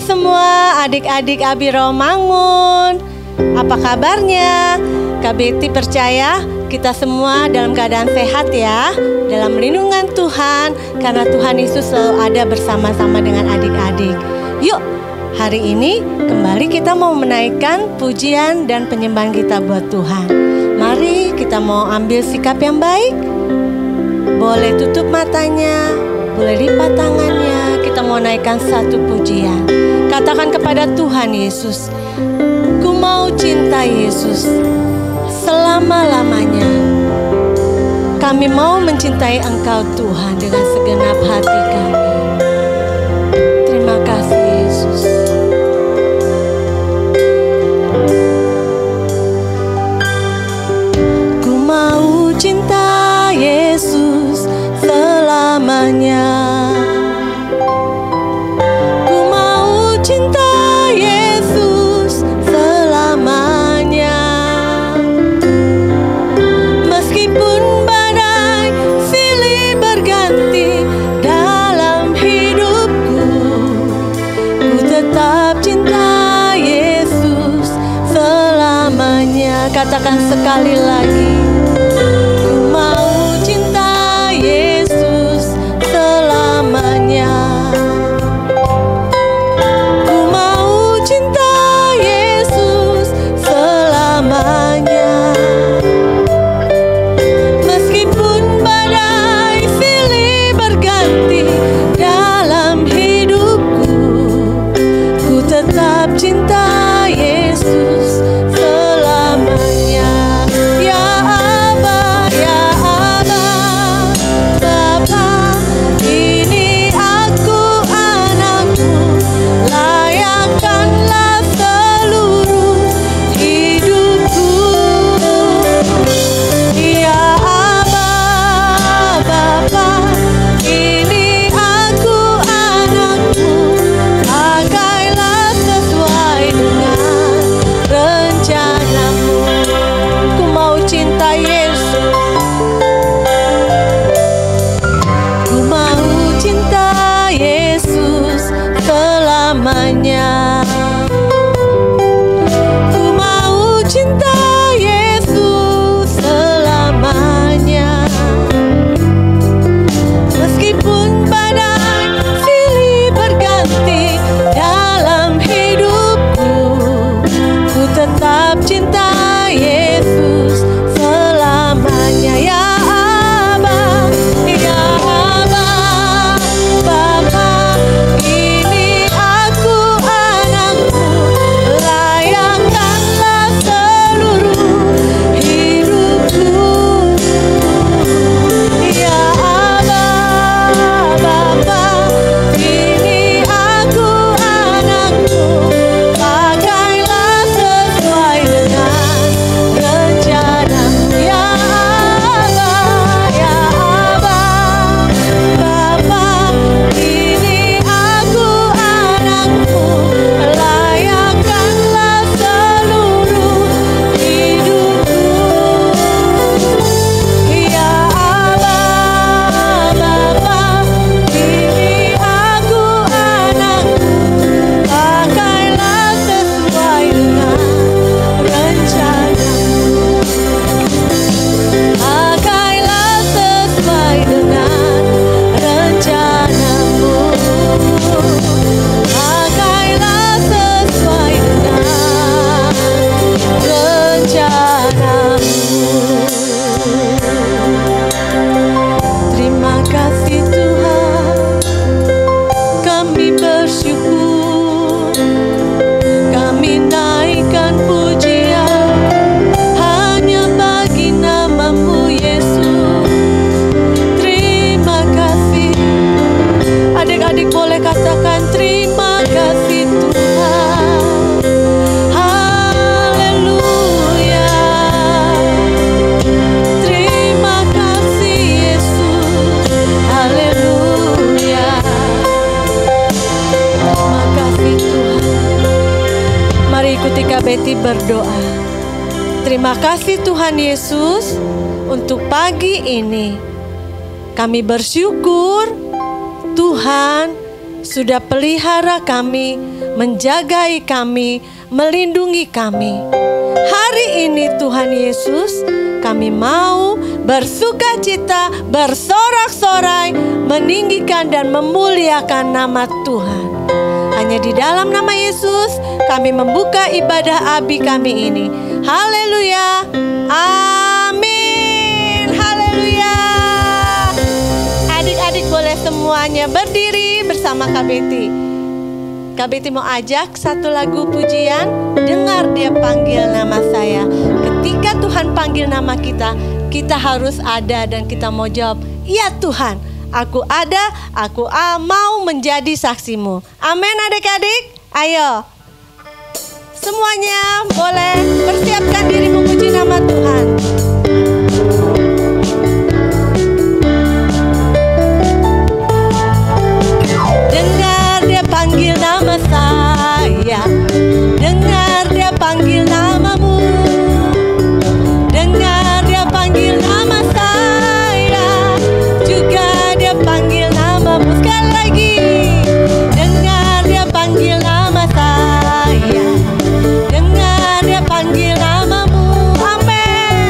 pagi semua adik-adik Abi Romangun. Apa kabarnya? Kak Betty percaya kita semua dalam keadaan sehat ya, dalam lindungan Tuhan, karena Tuhan Yesus selalu ada bersama-sama dengan adik-adik. Yuk, hari ini kembali kita mau menaikkan pujian dan penyembahan kita buat Tuhan. Mari kita mau ambil sikap yang baik. Boleh tutup matanya, boleh lipat tangannya. Kita mau naikkan satu pujian. Katakan kepada Tuhan Yesus, ku mau cinta Yesus selama-lamanya. Kami mau mencintai Engkau Tuhan dengan segenap hati kami. Terima kasih Yesus. Ku mau cinta Yesus selamanya. Ku mau cinta Yesus selamanya. Meskipun badai silih berganti dalam hidupku, ku tetap cinta Yesus selamanya. Katakan sekali lagi. Betty berdoa. Terima kasih Tuhan Yesus untuk pagi ini. Kami bersyukur Tuhan sudah pelihara kami menjagai kami, melindungi kami. Hari ini Tuhan Yesus, kami mau bersukacita, bersorak-sorai, meninggikan dan memuliakan nama Tuhan. Hanya di dalam nama Yesus kami membuka ibadah Abi kami ini. Haleluya. Amin. Haleluya. Adik-adik boleh semuanya berdiri bersama Kak Betty. Kak Betty mau ajak satu lagu pujian. Dengar dia panggil nama saya. Ketika Tuhan panggil nama kita, kita harus ada dan kita mau jawab, iya Tuhan, aku ada, aku mau menjadi saksimu. Amin adik-adik. Ayo, semuanya boleh persiapkan diri memuji nama Tuhan. Dengar dia panggil nama saya, dengar dia panggil namamu, dengar dia panggil nama saya, juga dia panggil namamu. Sekali lagi, dengar dia panggil nama saya, dengar dia panggil namamu. Amin.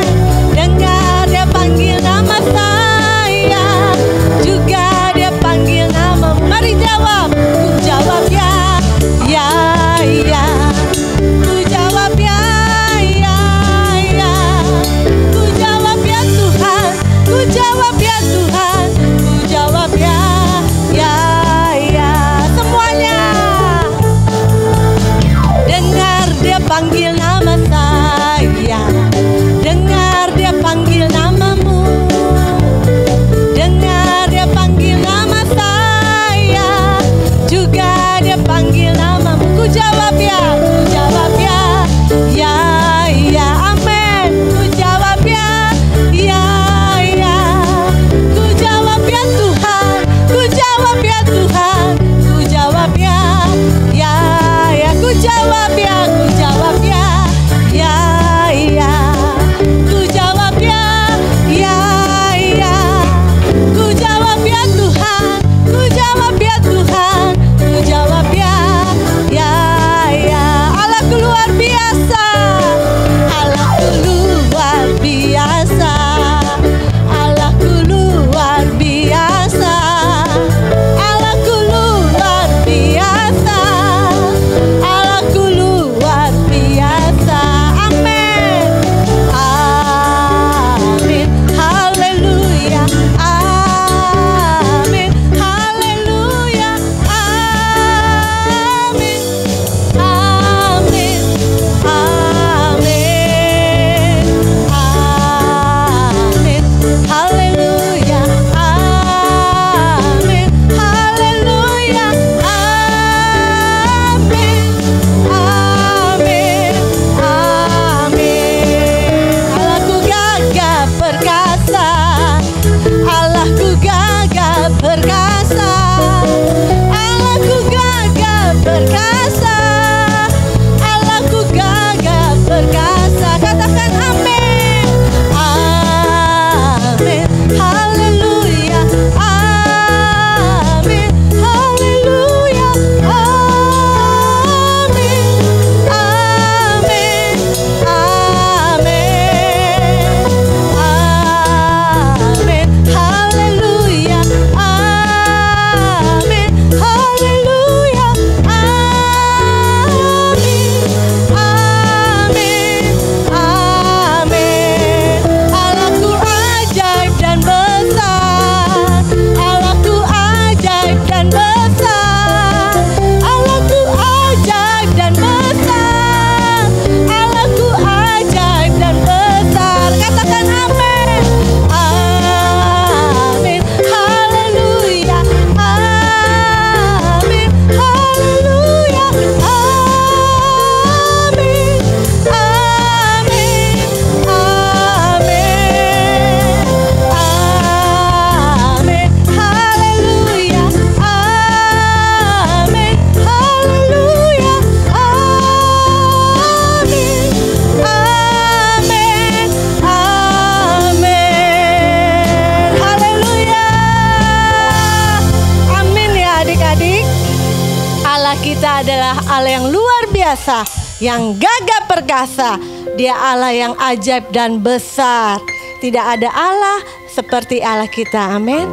Allah yang luar biasa, yang gagah perkasa. Dia Allah yang ajaib dan besar. Tidak ada Allah seperti Allah kita. Amin.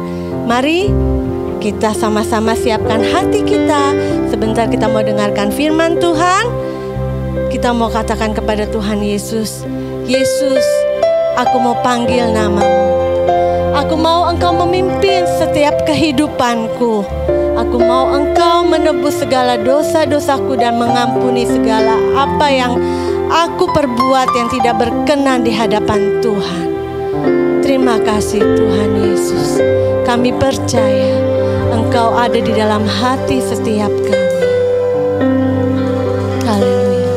Mari kita sama-sama siapkan hati kita. Sebentar kita mau dengarkan firman Tuhan. Kita mau katakan kepada Tuhan Yesus, Yesus, aku mau panggil namamu. Aku mau Engkau memimpin setiap kehidupanku. Aku mau Engkau menebus segala dosa-dosaku dan mengampuni segala apa yang aku perbuat yang tidak berkenan di hadapan Tuhan. Terima kasih Tuhan Yesus. Kami percaya Engkau ada di dalam hati setiap kami. Haleluya.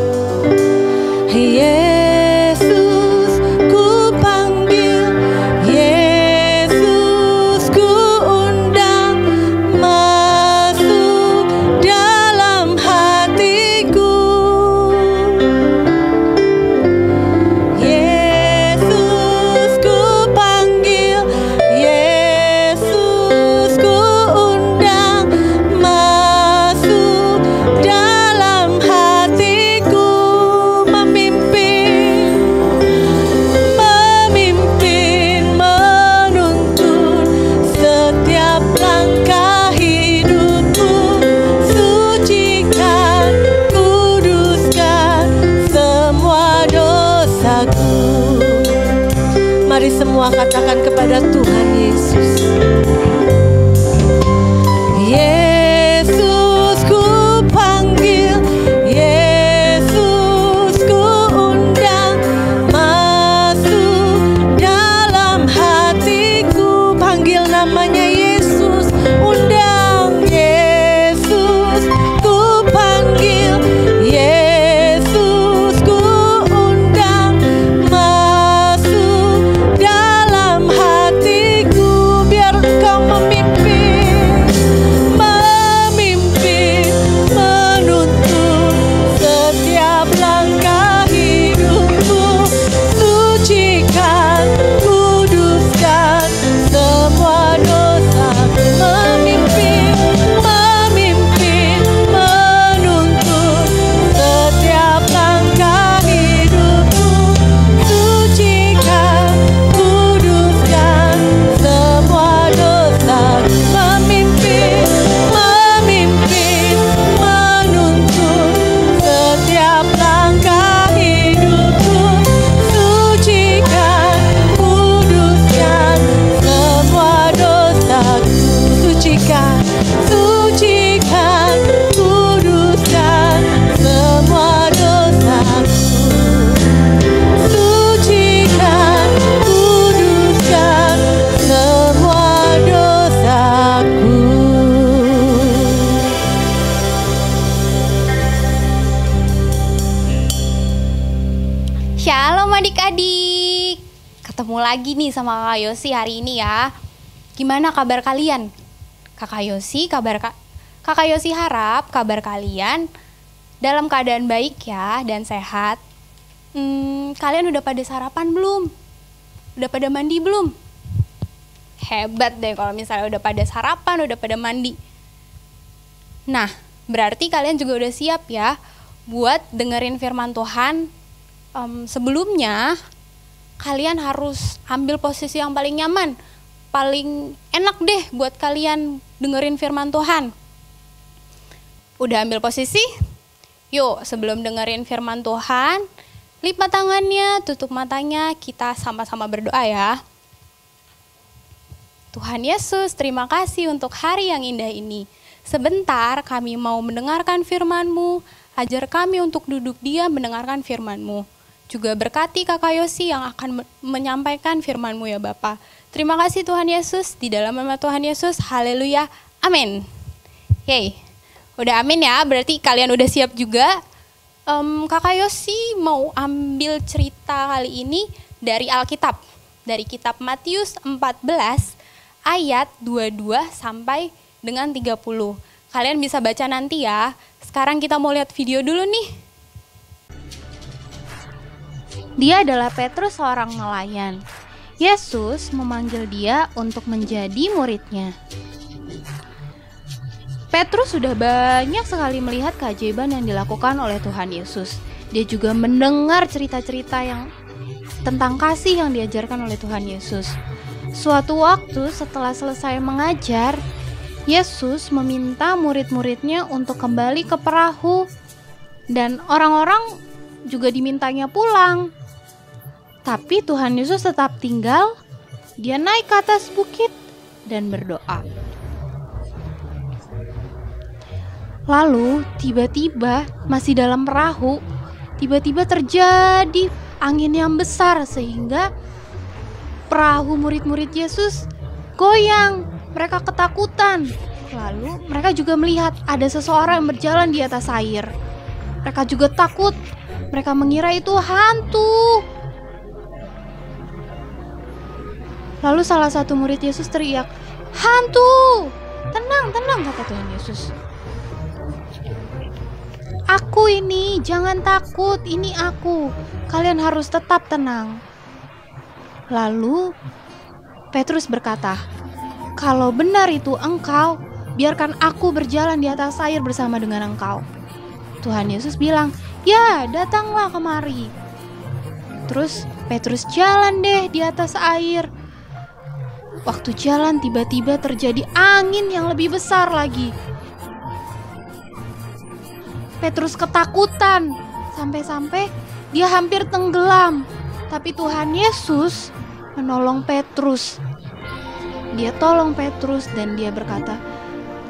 Yesus ku panggil, Yesus ku undang masuk dalam hatiku. Yesus ku panggil, Yesus ku undang masuk dalam hatiku. Memimpin, menuntun setiap langkah hidupku. Sucikan, kuduskan semua dosaku. Mari semua katakan kepada Tuhan Yesus. Yesus ku panggil, Yesus ku undang masuk dalam hatiku. Panggil namanya Yesus, undang Yesus ku panggil, Yesus ku undang masuk dalam hatiku. Biar Engkau memimpin, menuntun setiap langkah hidupku. Sucikan, kuduskan semua dosaku. Memimpin, menuntun setiap langkah hidupku. Sucikan, kuduskan semua dosaku. Memimpin, menuntun setiap langkah hidupku. Sucikan, kuduskan semua dosaku. Sucikan, kuduskan semua dosaku. Sucikan, kuduskan semua dosaku. Shalom adik-adik. Ketemu lagi nih sama Kakak Yosi hari ini ya. Gimana kabar kalian? Kakak Yosi Kakak Yosi harap kabar kalian dalam keadaan baik ya dan sehat. Kalian udah pada sarapan belum? Udah pada mandi belum? Hebat deh kalau misalnya udah pada sarapan, udah pada mandi. Nah, berarti kalian juga udah siap ya buat dengerin firman Tuhan. Sebelumnya kalian harus ambil posisi yang paling nyaman, paling enak deh buat kalian dengerin firman Tuhan. Udah ambil posisi? Yuk, sebelum dengerin firman Tuhan, lipat tangannya, tutup matanya, kita sama-sama berdoa ya. Tuhan Yesus, terima kasih untuk hari yang indah ini. Sebentar kami mau mendengarkan firman-Mu, ajar kami untuk duduk diam mendengarkan firman-Mu. Juga berkati Kakak Yosi yang akan menyampaikan firman-Mu ya Bapa. Terima kasih Tuhan Yesus, di dalam nama Tuhan Yesus, haleluya, amin. Yeay, udah amin ya, berarti kalian udah siap juga. Kakak Yosi mau ambil cerita kali ini dari Alkitab, dari kitab Matius 14 ayat 22 sampai dengan 30. Kalian bisa baca nanti ya. Sekarang kita mau lihat video dulu nih. Dia adalah Petrus, seorang nelayan. Yesus memanggil dia untuk menjadi muridnya. Petrus sudah banyak sekali melihat keajaiban yang dilakukan oleh Tuhan Yesus. Dia juga mendengar cerita-cerita yang tentang kasih yang diajarkan oleh Tuhan Yesus. Suatu waktu setelah selesai mengajar, Yesus meminta murid-muridnya untuk kembali ke perahu, dan orang-orang juga dimintanya pulang. Tapi Tuhan Yesus tetap tinggal. Dia naik ke atas bukit dan berdoa. Lalu tiba-tiba masih dalam perahu, tiba-tiba terjadi angin yang besar sehingga perahu murid-murid Yesus goyang. Mereka ketakutan. Lalu mereka juga melihat ada seseorang yang berjalan di atas air. Mereka juga takut. Mereka mengira itu hantu. Lalu salah satu murid Yesus teriak, "Hantu! Tenang, tenang," kata Tuhan Yesus. "Aku ini, jangan takut, ini aku. Kalian harus tetap tenang." Lalu Petrus berkata, "Kalau benar itu engkau, biarkan aku berjalan di atas air bersama dengan engkau." Tuhan Yesus bilang, "Ya, datanglah kemari." Terus Petrus jalan deh di atas air. Waktu jalan tiba-tiba terjadi angin yang lebih besar lagi. Petrus ketakutan sampai-sampai dia hampir tenggelam. Tapi Tuhan Yesus menolong Petrus. Dia tolong Petrus dan dia berkata,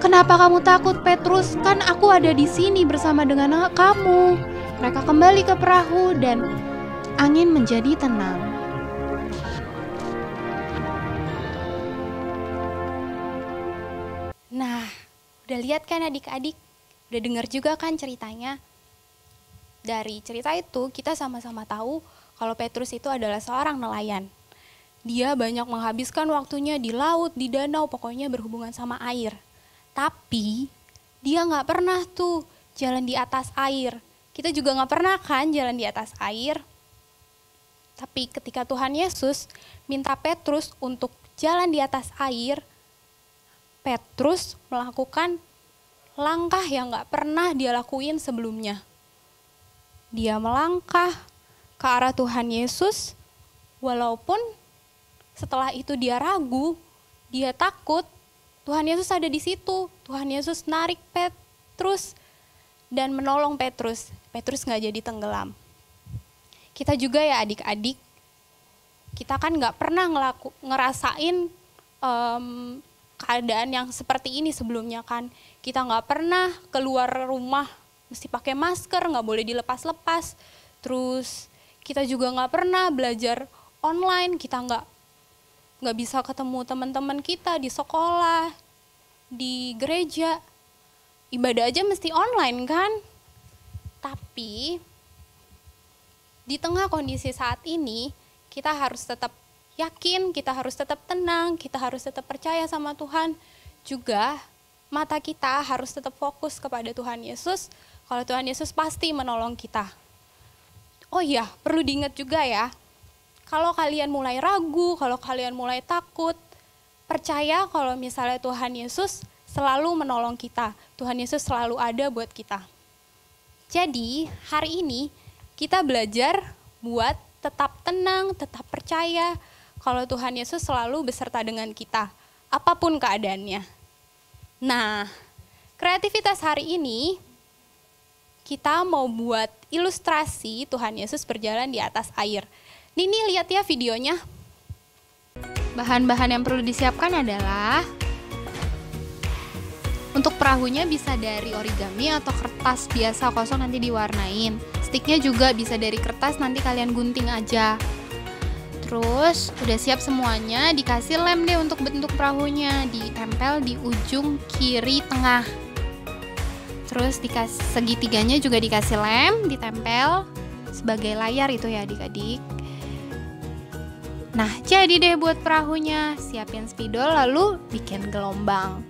"Kenapa kamu takut, Petrus? Kan aku ada di sini bersama dengan kamu." Mereka kembali ke perahu dan angin menjadi tenang. Nah, udah lihat kan adik-adik? Udah dengar juga kan ceritanya? Dari cerita itu kita sama-sama tahu kalau Petrus itu adalah seorang nelayan. Dia banyak menghabiskan waktunya di laut, di danau, pokoknya berhubungan sama air. Tapi dia gak pernah tuh jalan di atas air. Kita juga gak pernah kan jalan di atas air. Tapi ketika Tuhan Yesus minta Petrus untuk jalan di atas air, Petrus melakukan langkah yang gak pernah dia lakuin sebelumnya. Dia melangkah ke arah Tuhan Yesus, walaupun setelah itu dia ragu, dia takut. Tuhan Yesus ada di situ. Tuhan Yesus narik Petrus dan menolong Petrus. Petrus gak jadi tenggelam. Kita juga ya adik-adik, kita kan gak pernah ngerasain keadaan yang seperti ini sebelumnya kan. Kita gak pernah keluar rumah mesti pakai masker, gak boleh dilepas-lepas. Terus kita juga gak pernah belajar online, kita gak bisa ketemu teman-teman kita di sekolah, di gereja. Ibadah aja mesti online kan. Tapi di tengah kondisi saat ini, kita harus tetap yakin, kita harus tetap tenang, kita harus tetap percaya sama Tuhan. Juga mata kita harus tetap fokus kepada Tuhan Yesus, kalau Tuhan Yesus pasti menolong kita. Oh iya, perlu diingat juga ya, kalau kalian mulai ragu, kalau kalian mulai takut, percaya kalau misalnya Tuhan Yesus selalu menolong kita. Tuhan Yesus selalu ada buat kita. Jadi hari ini kita belajar buat tetap tenang, tetap percaya kalau Tuhan Yesus selalu beserta dengan kita, apapun keadaannya. Nah, kreativitas hari ini kita mau buat ilustrasi Tuhan Yesus berjalan di atas air. Nini lihat ya videonya. Bahan-bahan yang perlu disiapkan adalah, untuk perahunya bisa dari origami atau kertas biasa kosong nanti diwarnain. Sticknya juga bisa dari kertas, nanti kalian gunting aja. Terus udah siap semuanya, dikasih lem deh untuk bentuk perahunya, ditempel di ujung kiri tengah. Terus segitiganya juga dikasih lem, ditempel sebagai layar itu ya adik-adik. Nah, jadi deh buat perahunya, siapin spidol lalu bikin gelombang.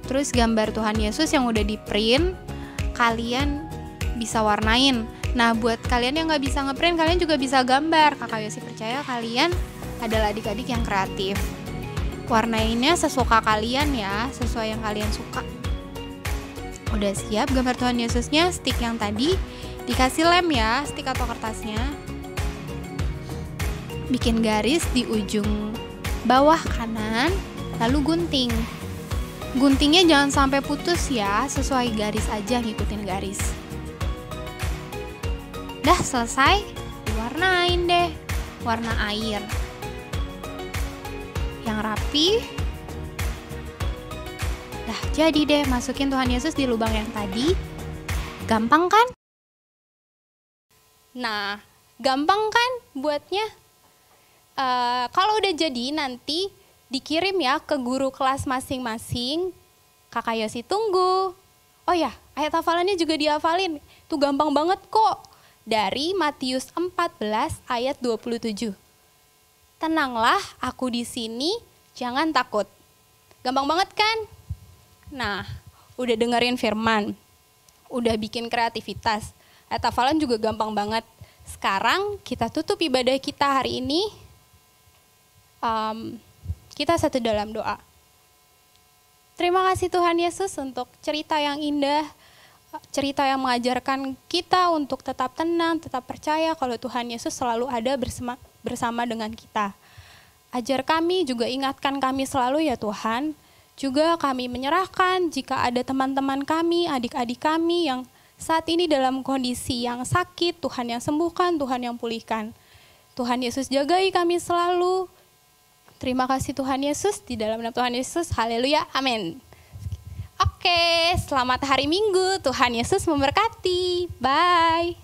Terus gambar Tuhan Yesus yang udah di print, kalian bisa warnain. Nah, buat kalian yang gak bisa ngeprint, kalian juga bisa gambar. Kakak Yosi percaya kalian adalah adik-adik yang kreatif. Warnainnya sesuka kalian ya, sesuai yang kalian suka. Udah siap gambar Tuhan Yesusnya, stick yang tadi dikasih lem ya, stick atau kertasnya. Bikin garis di ujung bawah kanan, lalu gunting. Guntingnya jangan sampai putus ya, sesuai garis aja, ngikutin garis. Dah selesai, diwarnain deh, warna air yang rapi. Dah jadi deh, masukin Tuhan Yesus di lubang yang tadi. Gampang kan? Nah, gampang kan buatnya? Kalau udah jadi nanti dikirim ya ke guru kelas masing-masing. Kakak Yosi tunggu. Oh ya, ayat hafalannya juga dihafalin. Itu gampang banget kok. Dari Matius 14 ayat 27. Tenanglah, aku di sini, jangan takut. Gampang banget kan? Nah, udah dengerin firman. Udah bikin kreativitas. Ayat hafalan juga gampang banget. Sekarang kita tutup ibadah kita hari ini. Kita satu dalam doa. Terima kasih Tuhan Yesus untuk cerita yang indah, cerita yang mengajarkan kita untuk tetap tenang, tetap percaya kalau Tuhan Yesus selalu ada bersama dengan kita. Ajar kami, juga ingatkan kami selalu ya Tuhan. Juga kami menyerahkan jika ada teman-teman kami, adik-adik kami yang saat ini dalam kondisi yang sakit, Tuhan yang sembuhkan, Tuhan yang pulihkan. Tuhan Yesus jagai kami selalu. Terima kasih Tuhan Yesus, di dalam nama Tuhan Yesus, haleluya, amin. Oke, selamat hari Minggu, Tuhan Yesus memberkati, bye.